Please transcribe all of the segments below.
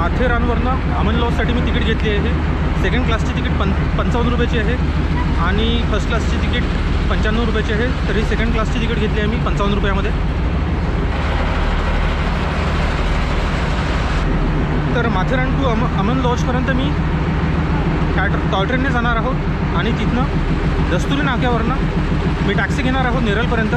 माथेरानवरनं अमन लॉजसाठी मी ticket घेतली आहे. Second क्लासची तिकीट 55 रुपयाची आहे आणि फर्स्ट क्लासची तिकीट 95 रुपयाची आहे. तरी सेकंड क्लासची तिकीट घेतली आहे मी 55 रुपयामध्ये. तर माथेरान टू अमन लॉजपर्यंत मी टॉय ट्रेनने जाणार आहोत आणि तिथनं दस्तुरी नाक्यावरनं मी टॅक्सी घेणार आहोत नेरळपर्यंत.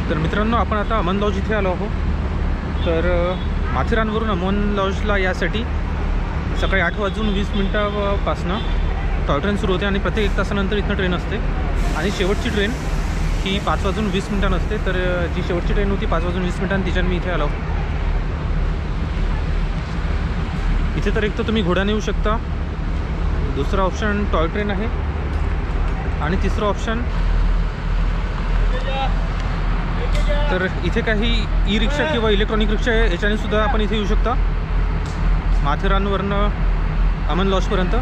तर मित्रांनो, आपण आता अमन लॉज इथे आलो आहोत. तर माथेरानवरून अमन लॉजला यासाठी सकाळी 8:20 पासनं टॉय ट्रेन सुरू होते आणि प्रत्येक 1 तासानंतर इथनं ट्रेन असते. आणि शेवटची ट्रेन ही 5:20 असते. तर जी शेवटची ट्रेन होती 5:20 तिच्याने मी इथे आलो. इथे तर एक तर तुम्ही घोड्याने येऊ शकता, दुसरा ऑप्शन टॉय ट्रेन आहे आणि तिसरं ऑप्शन तर इथे काही ई रिक्षा किंवा इलेक्ट्रॉनिक रिक्षा आहे, याच्याने सुद्धा आपण इथे येऊ शकता माथेरानवरनं अमन लॉजपर्यंत.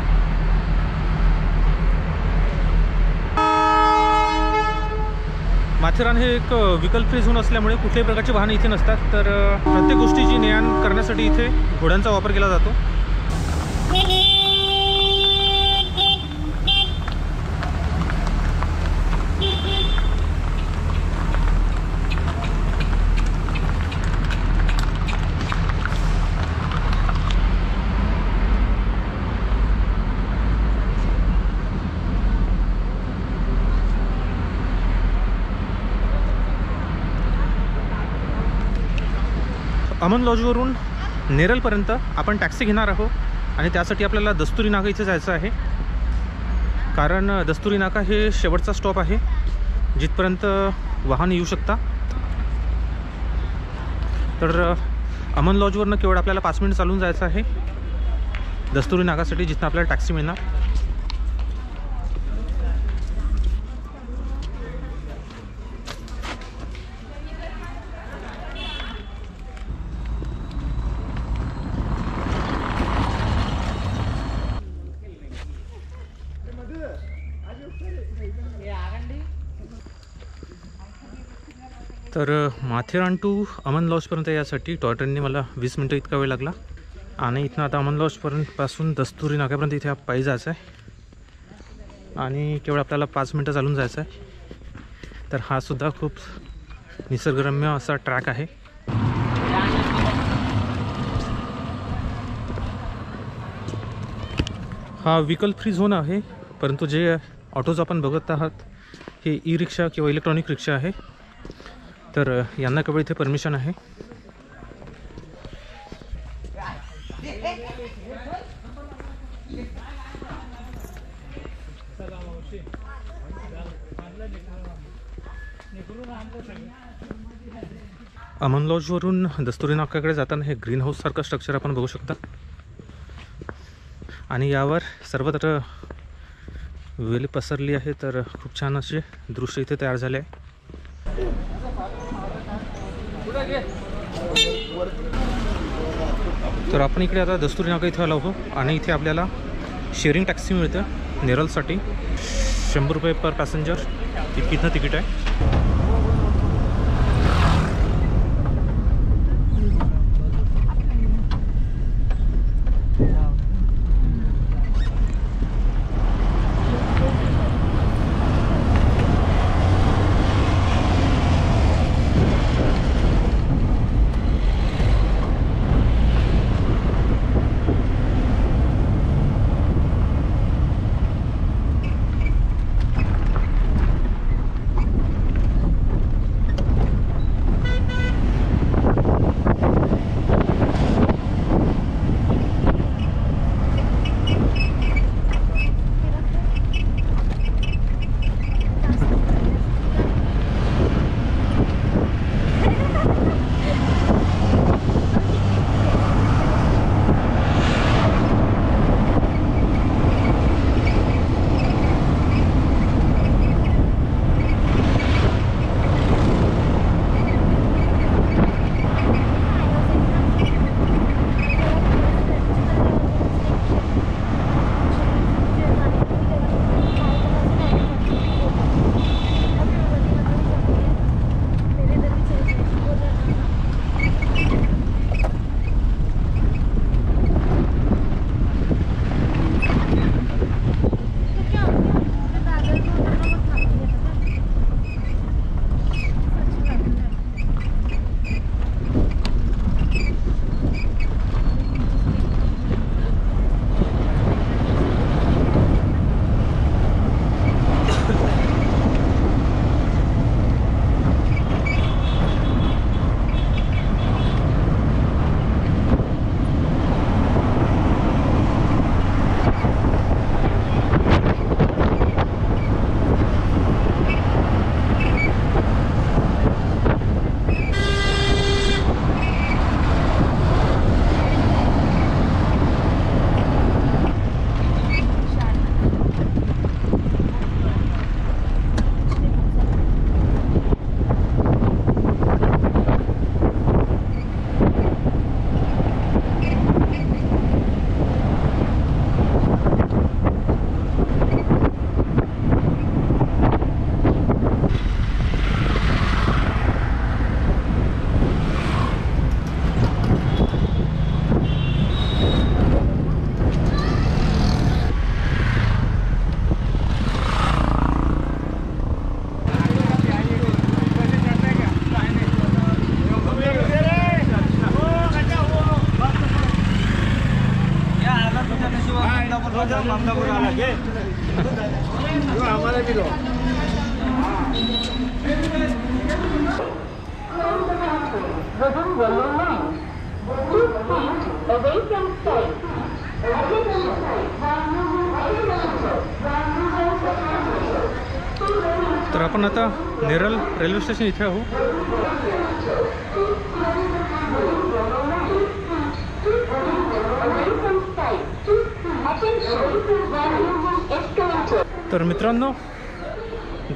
माथेरान हे एक व्हेकल फ्री झोन असल्यामुळे कुठल्याही प्रकारचे वाहने इथे नसतात. तर प्रत्येक गोष्टीची ने-आण करण्यासाठी इथे घोड्यांचा वापर केला जातो. अमन लॉजवरून नेरळपर्यंत आपण टॅक्सी घेणार आहोत आणि त्यासाठी आपल्याला दस्तुरी नाका इथे जायचं आहे. कारण दस्तुरी नाका हे शेवटचा स्टॉप आहे जिथपर्यंत वाहन येऊ शकता. तर अमन लॉजवरनं केवळ आपल्याला 5 मिनिट चालून जायचं आहे दस्तुरी नाकासाठी, जिथं आपल्याला टॅक्सी मिळणार. तर माथेरान टू अमन लॉजपर्यंत यासाठी टॉय ट्रेनने मला 20 मिनटं इतका वेळ लागला आणि इथनं आता अमन लॉजपासून दस्तुरी नाक्यापर्यंत इथे पायी जायचं आहे आणि केवळ आपल्याला 5 मिनटं चालून जायचं आहे। तर हा सुद्धा खूप निसर्गरम्य असा ट्रॅक आहे। हा व्हेकल फ्री झोन आहे, परंतु जे ऑटोज आपण बघत आहात हे ई रिक्षा किंवा इलेक्ट्रॉनिक रिक्षा आहे, तर यांना केवळ इथे परमिशन आहे। अमन लॉजवरून दस्तुरी नाक्याकडे जाताना हे ग्रीन हाऊस सारखं स्ट्रक्चर आपण बघू शकता आणि यावर सर्वत्र वेली पसरली आहे, तर खूप छान असे दृश्य इथे तयार झाले आहे। तर आपण इकडे आता दस्तुरी नाका इथे आलो आहोत आणि इथे आपल्याला शेअरिंग टॅक्सी मिळते नेरलसाठी। 100 रुपये पर पॅसेंजर इतकीतनं तिकीट आहे। तर आपण आता नेरल रेल्वे स्टेशन इथे आहोत। तर मित्रांनो,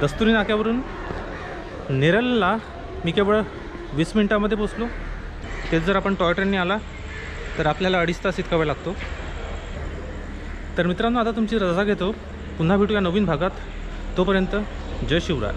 दस्तुरी नाक्यावरून नेरलला मी केवळ 20 मिनिटांमध्ये पोहोचलो। तेच जर आपण टॉय ट्रेनने आला तर आपल्याला 2.5 तास इतका वेळ लागतो। तर मित्रांनो, आता तुमची रजा घेतो। पुन्हा भेटूया नवीन भागात। तोपर्यंत जय शिवराय।